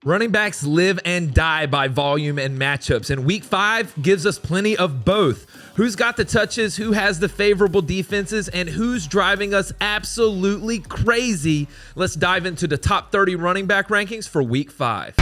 Running backs live and die by volume and matchups, and week 5 gives us plenty of both. Who's got the touches, who has the favorable defenses, and who's driving us absolutely crazy? Let's dive into the top 30 running back rankings for week 5.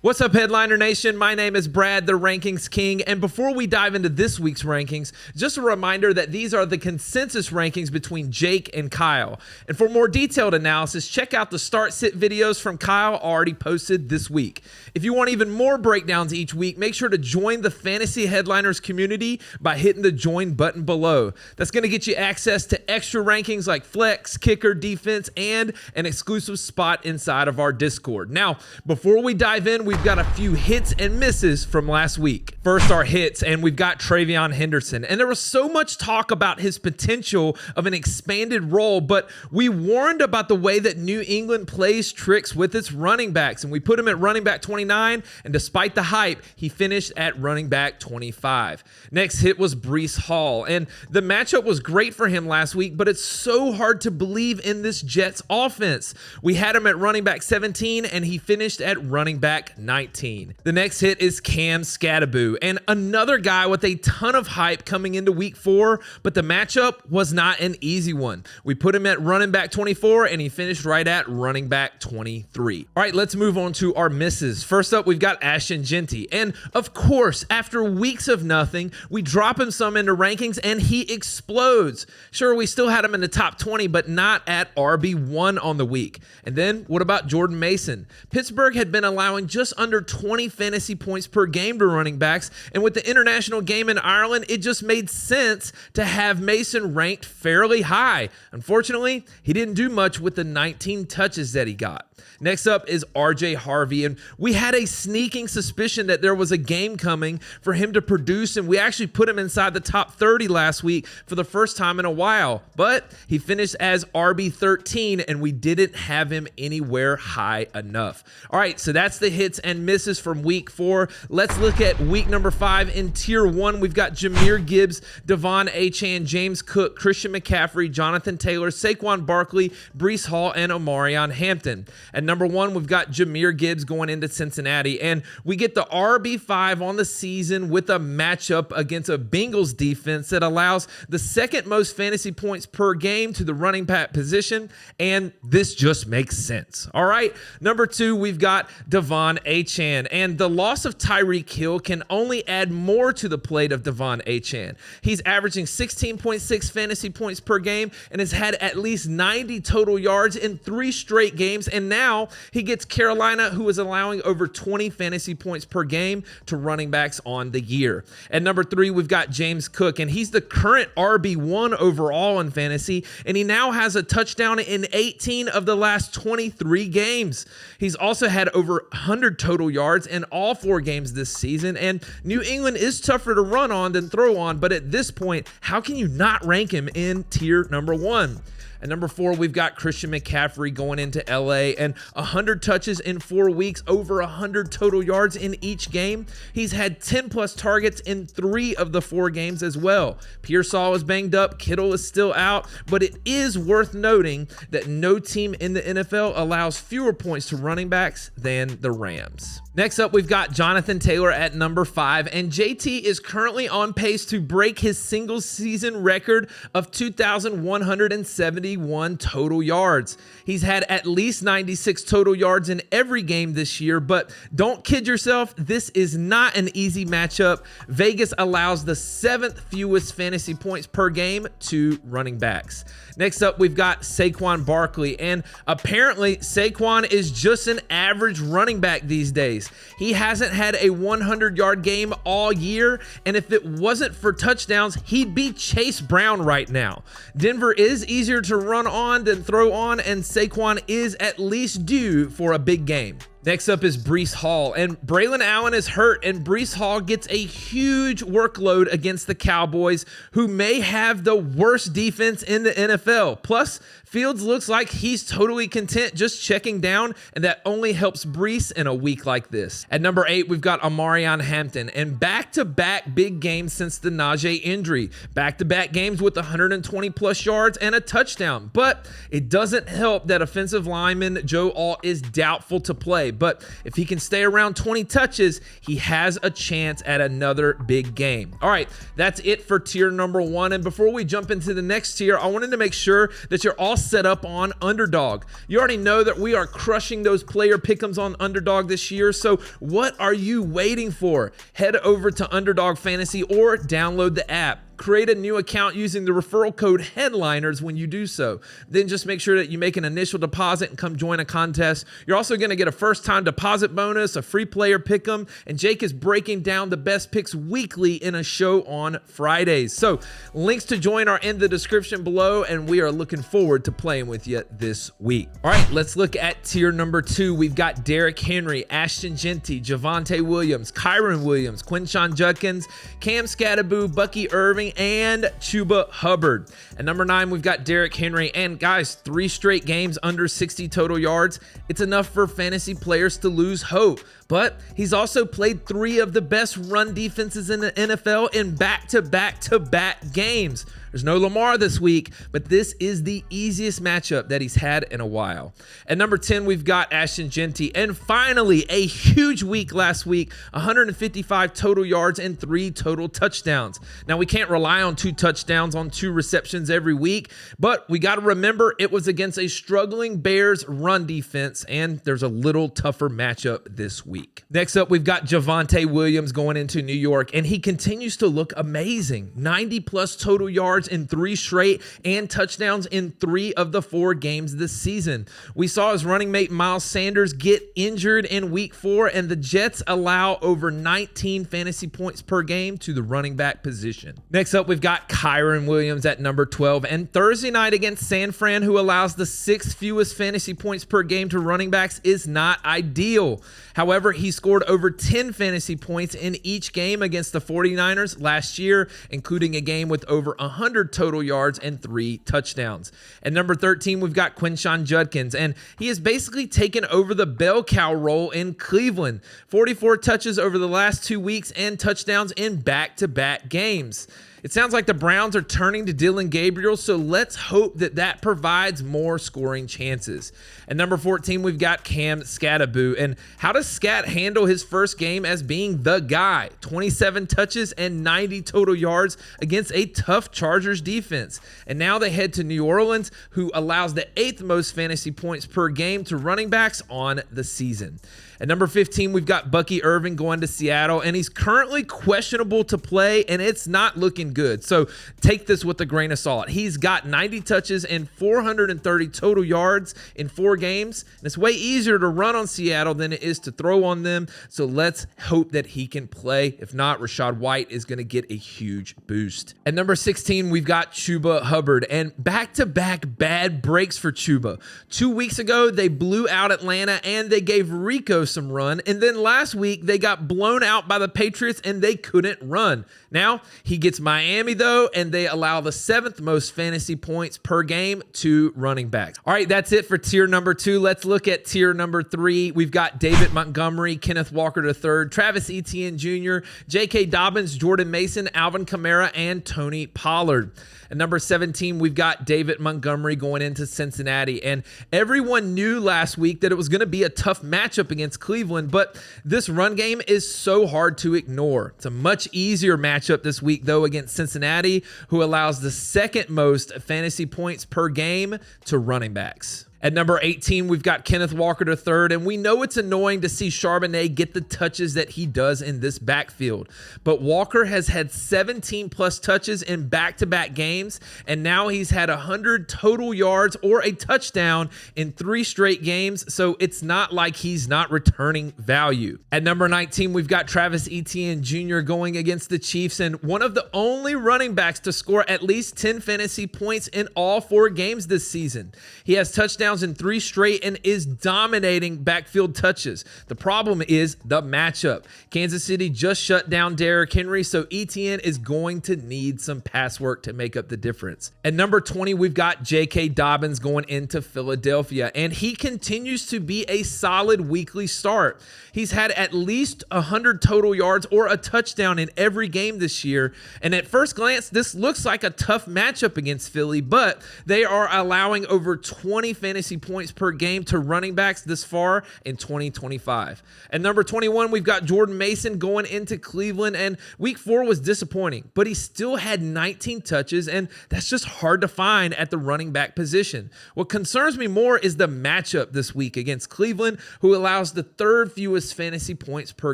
What's up, Headliner Nation? My name is Brad, the Rankings King, and before we dive into this week's rankings, just a reminder that these are the consensus rankings between Jake and Kyle. And for more detailed analysis, check out the start-sit videos from Kyle already posted this week. If you want even more breakdowns each week, make sure to join the Fantasy Headliners community by hitting the join button below. That's going to get you access to extra rankings like flex, kicker, defense, and an exclusive spot inside of our Discord. Now, before we dive in, we've got a few hits and misses from last week. First, our hits, and we've got Travion Henderson. And there was so much talk about his potential of an expanded role, but we warned about the way that New England plays tricks with its running backs, and we put him at running back 29, and despite the hype, he finished at running back 25. Next hit was Breece Hall, and the matchup was great for him last week, but it's so hard to believe in this Jets offense. We had him at running back 17, and he finished at running back 19. The next hit is Cam Skattebo, and another guy with a ton of hype coming into week 4, but the matchup was not an easy one. We put him at running back 24, and he finished right at running back 23. All right, let's move on to our misses. First up, we've got Ashton Genty, and of course, after weeks of nothing, we drop him some into rankings, and he explodes. Sure, we still had him in the top 20, but not at RB1 on the week. And then, what about Jordan Mason? Pittsburgh had been allowing just under 20 fantasy points per game to running backs, and with the international game in Ireland, it just made sense to have Mason ranked fairly high. Unfortunately, he didn't do much with the 19 touches that he got. Next up is RJ Harvey, and we had a sneaking suspicion that there was a game coming for him to produce, and we actually put him inside the top 30 last week for the first time in a while, but he finished as RB13, and we didn't have him anywhere high enough. All right, so that's the hits and misses from week 4. Let's look at week number 5. In tier 1, we've got Jahmyr Gibbs, Devon Achane, James Cook, Christian McCaffrey, Jonathan Taylor, Saquon Barkley, Breece Hall, and Omarion Hampton. At number 1, we've got Jahmyr Gibbs going into Cincinnati, and we get the RB5 on the season with a matchup against a Bengals defense that allows the second most fantasy points per game to the running back position, and this just makes sense. All right, number 2, we've got Devon Achane, and the loss of Tyreek Hill can only add more to the plate of Devon Achane. He's averaging 16.6 fantasy points per game and has had at least 90 total yards in 3 straight games, and now he gets Carolina, who is allowing over 20 fantasy points per game to running backs on the year. At number 3, we've got James Cook, and he's the current RB1 overall in fantasy, and he now has a touchdown in 18 of the last 23 games. He's also had over 100 total yards in all 4 games this season, and New England is tougher to run on than throw on, but at this point, how can you not rank him in tier number 1? At number 4, we've got Christian McCaffrey going into LA, and 100 touches in 4 weeks, over 100 total yards in each game. He's had 10 plus targets in 3 of the 4 games as well. Pearsall is banged up, Kittle is still out, but it is worth noting that no team in the NFL allows fewer points to running backs than the Rams. Next up, we've got Jonathan Taylor at number 5, and JT is currently on pace to break his single season record of 2,171 total yards. He's had at least 96 total yards in every game this year, but don't kid yourself, this is not an easy matchup. Vegas allows the 7th fewest fantasy points per game to running backs. Next up, we've got Saquon Barkley, and apparently Saquon is just an average running back these days. He hasn't had a 100-yard game all year, and if it wasn't for touchdowns, he'd be Chase Brown right now. Denver is easier to run on than throw on, and Saquon is at least due for a big game. Next up is Breece Hall, and Braylon Allen is hurt, and Breece Hall gets a huge workload against the Cowboys, who may have the worst defense in the NFL. Plus, Fields looks like he's totally content just checking down, and that only helps Breece in a week like this. At number 8, we've got Omarion Hampton, and back-to-back big games since the Najee injury. Back-to-back games with 120 plus yards and a touchdown, but it doesn't help that offensive lineman Joe Alt is doubtful to play. but if he can stay around 20 touches, he has a chance at another big game. All right, that's it for tier number 1. And before we jump into the next tier, I wanted to make sure that you're all set up on Underdog. You already know that we are crushing those player pick'ems on Underdog this year, so what are you waiting for? Head over to Underdog Fantasy or download the app. Create a new account using the referral code HEADLINERS when you do so. Then just make sure that you make an initial deposit and come join a contest. You're also going to get a first-time deposit bonus, a free player pick'em, and Jake is breaking down the best picks weekly in a show on Fridays. So links to join are in the description below, and we are looking forward to playing with you this week. All right, let's look at tier number 2. We've got Derrick Henry, Ashton Jeanty, Javonte Williams, Kyron Williams, Quinshon Judkins, Cam Skattebo, Bucky Irving, and Chuba Hubbard. At number 9, we've got Derrick Henry. And guys, 3 straight games under 60 total yards. It's enough for fantasy players to lose hope. But he's also played 3 of the best run defenses in the NFL in back-to-back-to-back games. There's no Lamar this week, but this is the easiest matchup that he's had in a while. At number 10, we've got Ashton Jeanty. And finally, a huge week last week, 155 total yards and 3 total touchdowns. Now, we can't rely on 2 touchdowns on 2 receptions every week, but we got to remember it was against a struggling Bears run defense, and there's a little tougher matchup this week. Next up, we've got Javonte Williams going into New York, and he continues to look amazing. 90-plus total yards in 3 straight and touchdowns in 3 of the 4 games this season. We saw his running mate Miles Sanders get injured in week 4, and the Jets allow over 19 fantasy points per game to the running back position. Next up, we've got Kyron Williams at number 12, and Thursday night against San Fran, who allows the 6th fewest fantasy points per game to running backs, is not ideal. However, he scored over 10 fantasy points in each game against the 49ers last year, including a game with over 100 total yards and 3 touchdowns. At number 13, we've got Quinshon Judkins, and he has basically taken over the bell cow role in Cleveland. 44 touches over the last 2 weeks and touchdowns in back-to-back games. It sounds like the Browns are turning to Dylan Gabriel, so let's hope that that provides more scoring chances. At number 14, we've got Cam Skattebo. And how does Scat handle his first game as being the guy? 27 touches and 90 total yards against a tough Chargers defense. And now they head to New Orleans, who allows the 8th most fantasy points per game to running backs on the season. At number 15, we've got Bucky Irving going to Seattle, and he's currently questionable to play, and it's not looking good. So take this with a grain of salt. He's got 90 touches and 430 total yards in 4 games, and it's way easier to run on Seattle than it is to throw on them. So let's hope that he can play. If not, Rachaad White is going to get a huge boost. At number 16, we've got Chuba Hubbard, and back-to-back bad breaks for Chuba. 2 weeks ago, they blew out Atlanta, and they gave Rico some run, and then last week they got blown out by the Patriots and they couldn't run. Now he gets Miami though, and they allow the 7th most fantasy points per game to running backs. All right, that's it for tier number 2. Let's look at tier number 3. We've got David Montgomery, Kenneth Walker III, Travis Etienne Jr., J.K. Dobbins, Jordan Mason, Alvin Kamara, and Tony Pollard. At number 17, we've got David Montgomery going into Cincinnati. And everyone knew last week that it was going to be a tough matchup against Cleveland, but this run game is so hard to ignore. It's a much easier matchup this week, though, against Cincinnati, who allows the 2nd most fantasy points per game to running backs. At number 18, we've got Kenneth Walker III, and we know it's annoying to see Charbonnet get the touches that he does in this backfield. But Walker has had 17-plus touches in back-to-back games, and now he's had 100 total yards or a touchdown in 3 straight games, so it's not like he's not returning value. At number 19, we've got Travis Etienne Jr. going against the Chiefs, and one of the only running backs to score at least 10 fantasy points in all 4 games this season. He has touchdowns in 3 straight and is dominating backfield touches. The problem is the matchup. Kansas City just shut down Derrick Henry, so Etienne is going to need some pass work to make up the difference. At number 20, we've got J.K. Dobbins going into Philadelphia, and he continues to be a solid weekly start. He's had at least 100 total yards or a touchdown in every game this year, and at first glance, this looks like a tough matchup against Philly, but they are allowing over 20 fantasy fantasy points per game to running backs this far in 2025. At number 21, we've got Jordan Mason going into Cleveland, and week 4 was disappointing, but he still had 19 touches, and that's just hard to find at the running back position. What concerns me more is the matchup this week against Cleveland, who allows the 3rd fewest fantasy points per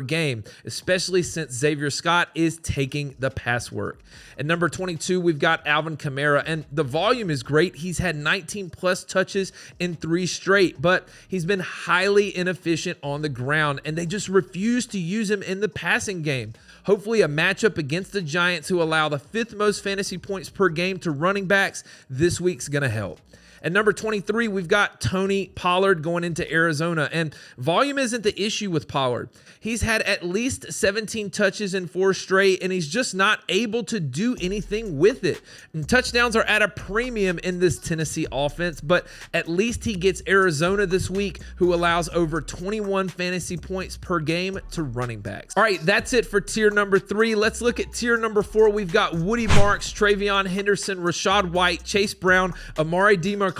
game, especially since Xavier Scott is taking the pass work. At number 22, we've got Alvin Kamara, and the volume is great. He's had 19 plus touches in 3 straight, but he's been highly inefficient on the ground, and they just refuse to use him in the passing game. Hopefully a matchup against the Giants, who allow the 5th most fantasy points per game to running backs, this week's going to help. At number 23, we've got Tony Pollard going into Arizona, and volume isn't the issue with Pollard. He's had at least 17 touches in 4 straight, and he's just not able to do anything with it. And touchdowns are at a premium in this Tennessee offense, but at least he gets Arizona this week, who allows over 21 fantasy points per game to running backs. All right, that's it for tier number 3. Let's look at tier number 4. We've got Woody Marks, Travion Henderson, Rashad White, Chase Brown, Amari DeMarcado,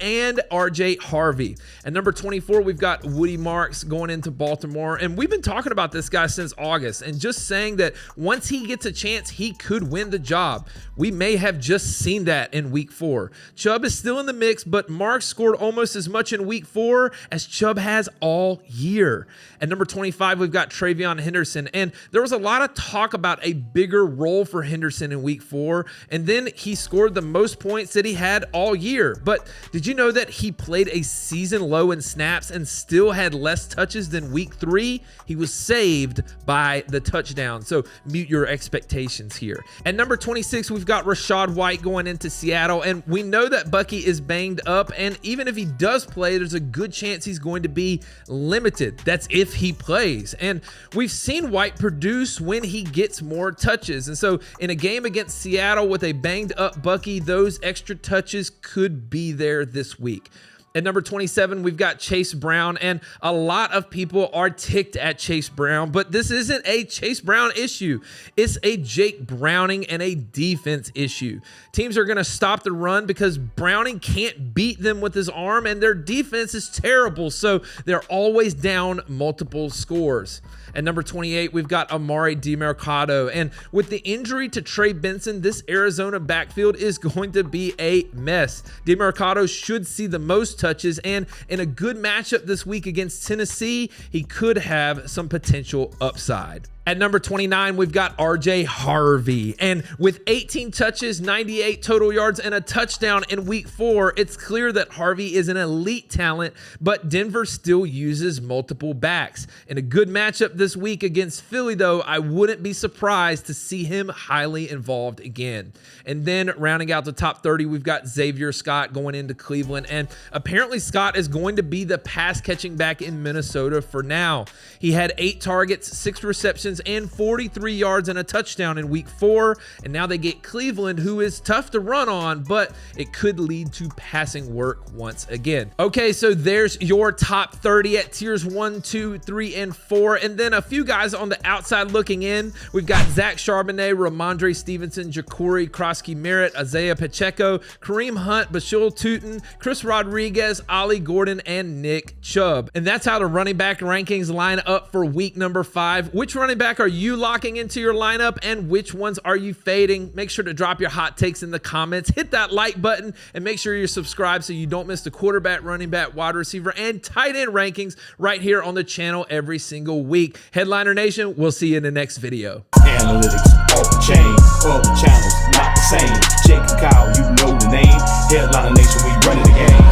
and RJ Harvey. At number 24, we've got Woody Marks going into Baltimore, and we've been talking about this guy since August, and just saying that once he gets a chance, he could win the job. We may have just seen that in week 4. Chubb is still in the mix, but Marks scored almost as much in week 4 as Chubb has all year. At number 25, we've got Travion Henderson, and there was a lot of talk about a bigger role for Henderson in week 4, and then he scored the most points that he had all year. But did you know that he played a season low in snaps and still had less touches than week 3? He was saved by the touchdown, so mute your expectations here. At number 26, we've got Rashad White going into Seattle, and we know that Bucky is banged up, and even if he does play, there's a good chance he's going to be limited. That's if he plays, and we've seen White produce when he gets more touches, and so in a game against Seattle with a banged up Bucky, those extra touches could be there this week. At number 27, we've got Chase Brown, and a lot of people are ticked at Chase Brown, but this isn't a Chase Brown issue. It's a Jake Browning and a defense issue. Teams are going to stop the run because Browning can't beat them with his arm, and their defense is terrible, so they're always down multiple scores. At number 28, we've got Amari DeMarcado, and with the injury to Trey Benson, this Arizona backfield is going to be a mess. DeMarcado should see the most touches, and in a good matchup this week against Tennessee, he could have some potential upside. At number 29, we've got RJ Harvey, and with 18 touches, 98 total yards, and a touchdown in week 4, it's clear that Harvey is an elite talent, but Denver still uses multiple backs. In a good matchup this week against Philly, though, I wouldn't be surprised to see him highly involved again. And then rounding out the top 30, we've got Xavier Scott going into Cleveland, and apparently Scott is going to be the pass-catching back in Minnesota for now. He had 8 targets, 6 receptions, and 43 yards and a touchdown in week 4, and now they get Cleveland, who is tough to run on, but it could lead to passing work once again. Okay, so there's your top 30 at tiers 1, 2, 3, and 4, and then a few guys on the outside looking in. We've got Zach Charbonnet, Ramondre Stevenson, Ja'Cory Krosky-Merritt, Isaiah Pacheco, Kareem Hunt, Bashul Tootin, Chris Rodriguez, Ollie Gordon, and Nick Chubb. And that's how the running back rankings line up for week number 5. Which running back are you locking into your lineup, and which ones are you fading? Make sure to drop your hot takes in the comments. Hit that like button, and make sure you're subscribed so you don't miss the quarterback, running back, wide receiver, and tight end rankings right here on the channel every single week. Headliner Nation, we'll see you in the next video. Analytics off the chain, other channels not the same. Jake and Kyle, you know the name. Headliner Nation, we running the game.